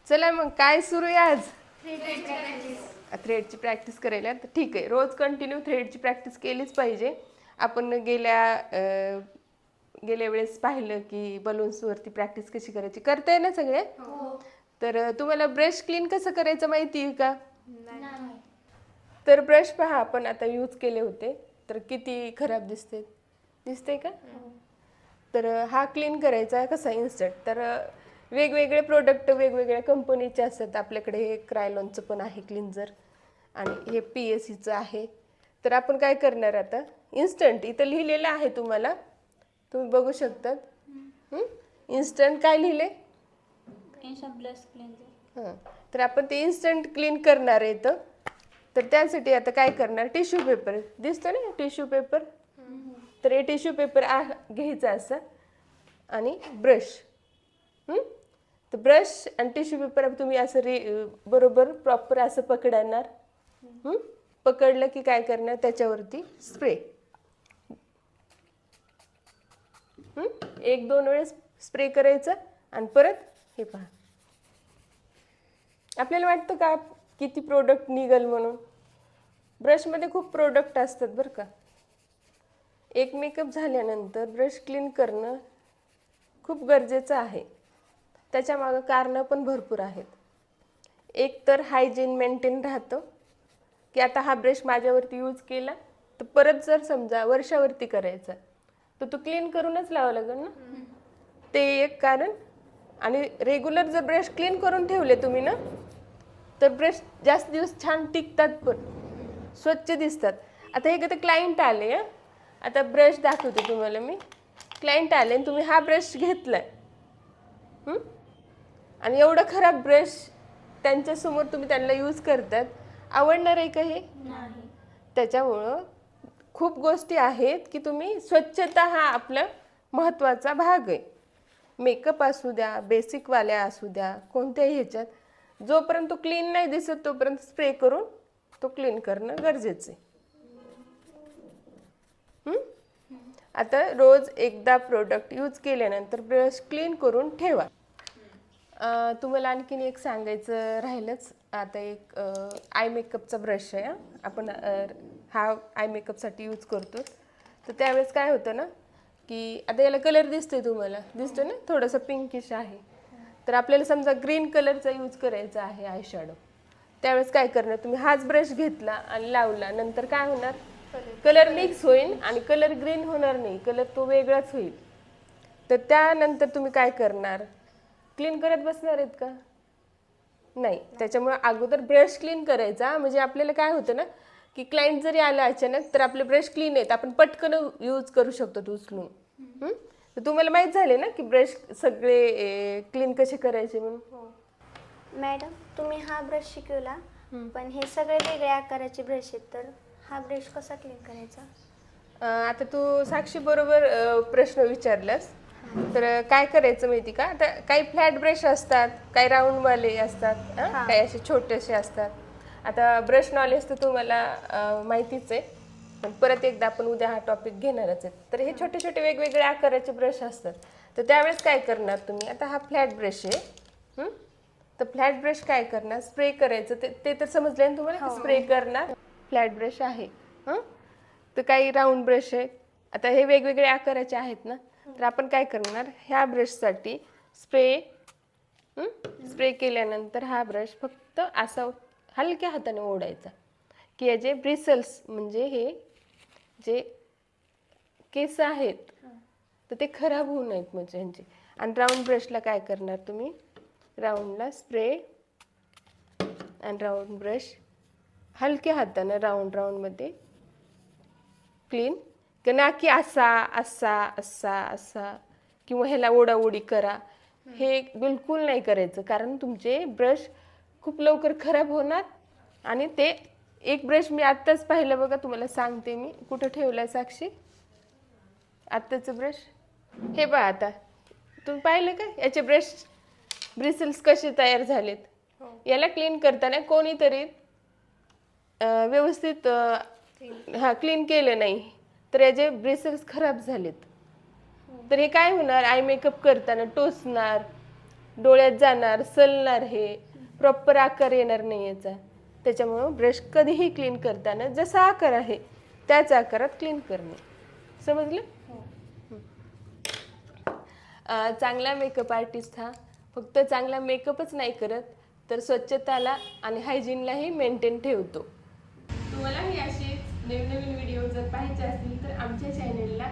चला मग काय सुरू आहे आज? थ्रेडची प्रॅक्टिस करायला तर ठीक आहे. रोज कंटिन्यू थ्रेडची प्रॅक्टिस केलीच पाहिजे. आपण गेल्या वेळेस पाहिलं की बलून्सवरती प्रॅक्टिस कशी करायची. करताय ना सगळे? तर तुम्हाला ब्रश क्लीन कसं करायचं माहिती आहे का? तर ब्रश पहा, आपण आता यूज केले होते तर किती खराब दिसते का? तर हा क्लीन करायचा कसा इन्स्टंट. तर वेगवेगळे प्रोडक्ट वेगवेगळ्या कंपनीचे असतात. आपल्याकडे हे क्रायलॉनचं पण आहे क्लिन्झर आणि हे PSCचं आहे. तर आपण काय करणार आता, इन्स्टंट इथं लिहिलेलं आहे, तुम्ही बघू शकतात. इन्स्टंट काय लिहिले? हां, तर आपण ते इन्स्टंट क्लीन करणार आहे इथं. तर त्यासाठी आता काय करणार, टिश्यू पेपर दिसतो ना, टिश्यू पेपर. तर हे टिश्यू पेपर घ्यायचा असं आणि ब्रश. तर ब्रश आणि टिश्यू पेपर तुम्ही असं बरोबर प्रॉपर असं पकडणार. पकडलं की काय करणार, त्याच्यावरती स्प्रे 1-2 वेळेस स्प्रे करायचं आणि परत हे पहा. आपल्याला वाटतं का किती प्रोडक्ट निघल म्हणून? ब्रशमध्ये खूप प्रोडक्ट असतात बरं का. एक मेकअप झाल्यानंतर ब्रश क्लीन करणं खूप गरजेचं आहे. त्याच्यामागं कारणं पण भरपूर आहेत. एक तर हायजीन मेंटेन राहतं की आता हा ब्रश माझ्यावरती यूज केला तर परत जर समजा वर्षावरती करायचा तर तो क्लीन करूनच लावावा लागेल ना. ते एक कारण. आणि रेग्युलर जर ब्रश क्लीन करून ठेवले तुम्ही ना तर ब्रश जास्त दिवस छान टिकतात, पण स्वच्छ दिसतात. आता हे कधी क्लायंट आले, आता ब्रश दाखवते तुम्हाला मी. क्लायंट आले आणि तुम्ही हा ब्रश घेतलाय आणि एवढं खराब ब्रश त्यांच्यासमोर तुम्ही त्यांना यूज करतात, आवडणार आहे का हे? त्याच्यामुळं खूप गोष्टी आहेत की तुम्ही, स्वच्छता हा आपला महत्त्वाचा भाग आहे. मेकअप असू द्या, बेसिकवाल्या असू द्या, कोणत्याही ह्याच्यात जोपर्यंत तो क्लीन नाही दिसत तोपर्यंत स्प्रे करून तो क्लीन करणं गरजेचं आहे. आता रोज एकदा प्रोडक्ट यूज केल्यानंतर ब्रश क्लीन करून ठेवा. तुम्हाला आणखीन एक सांगायचं राहिलंच. आता एक आय मेकअपचा ब्रश आहे. आपण हा आय मेकअपसाठी यूज करतो. तर त्यावेळेस काय होतं ना की आता याला कलर दिसतोय, तुम्हाला दिसतो ना, थोडंसं पिंकिश आहे. तर आपल्याला समजा ग्रीन कलरचा यूज करायचा आहे आय शॅडो. त्यावेळेस काय करणार, तुम्ही हाच ब्रश घेतला आणि लावला, नंतर काय होणार, कलर मिक्स होईल आणि कलर ग्रीन होणार नाही, कलर तो वेगळाच होईल. तर त्यानंतर तुम्ही काय करणार, क्लीन करत बसणार आहेत का? नाही. त्याच्यामुळे अगोदर ब्रश क्लीन करायचा. म्हणजे आपल्याला काय होतं ना की क्लायंट जरी आला अचानक तर आपले ब्रश क्लीन आहेत, आपण पटकन यूज करू शकतो उचलून. तर तुम्हाला माहीत झाले ना की ब्रश सगळे क्लीन कसे करायचे म्हणून. मॅडम, तुम्ही हा ब्रश शिकवला, पण हे सगळे वेगळ्या आकाराचे ब्रश आहेत, तर हा ब्रश कसा क्लीन करायचा? आता तू साक्षी बरोबर प्रश्न विचारलास. तर काय करायचं माहिती का, आता काही फ्लॅट ब्रश असतात, काही वाले असतात, काही असे छोटेसे असतात. आता ब्रश नॉलेज तर तुम्हाला माहितीच आहे, पण परत एकदा आपण उद्या हा टॉपिक घेणारच आहे. तर हे छोटे छोटे वेगवेगळ्या आकाराचे ब्रश असतात. तर त्यावेळेस काय करणार तुम्ही, आता हा फ्लॅट ब्रश आहे, तर फ्लॅट ब्रश काय करणार, स्प्रे करायचं. ते तर समजलं ना तुम्हाला, स्प्रे करणार. फ्लॅट ब्रश आहे, तर काही राऊंड ब्रश आहे. आता हे वेगवेगळे आकाराचे आहेत ना, तर आपण काय करणार, ह्या ब्रशसाठी स्प्रे केल्यानंतर हा ब्रश फक्त असा हलक्या हाताने ओढायचा की याचे ब्रिसल्स, म्हणजे हे जे केस आहेत तर ते खराब होऊ नयेत म्हणजे ह्यांचे. आणि राऊंड ब्रशला काय करणार तुम्ही, राऊंडला स्प्रे आणि राऊंड ब्रश हलक्या हाताने राऊंडमध्ये क्लीन, ना की असा असा असा असा किंवा ह्याला ओढाओढी करा. हे बिलकुल नाही करायचं, कारण तुमचे ब्रश खूप लवकर खराब होणार. आणि ते एक ब्रश मी आत्ताच पाहिलं बघा, तुम्हाला सांगते मी कुठं ठेवलाय साक्षी, आत्ताचं ब्रश हे पहा. आता तुम्ही पाहिलं का याचे ब्रिसल्स कसे तयार झालेत. याला क्लीन करताना कोणीतरी व्यवस्थित क्लीन केलं नाही तर याचे ब्रिसल्स खराब झालेत. तर हे काय होणार, आय मेकअप करताना टोचणार, डोळ्यात जाणार, सलणार, हे प्रॉपर आकार येणार नाही याचा. त्याच्यामुळं ब्रश कधीही क्लीन करताना जसा आकार आहे त्याच आकारात क्लीन करणे. समजलं? चांगला मेकअप आर्टिस्ट हा फक्त चांगला मेकअपच नाही करत तर स्वच्छताला आणि हायजीनलाही मेंटेन ठेवतो. तुम्हालाही असेच नवीन नवीन व्हिडिओ जर पाहायचे असतील तर आमच्या चॅनलला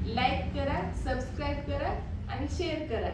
लाईक करा, सबस्क्राईब करा आणि शेअर करा.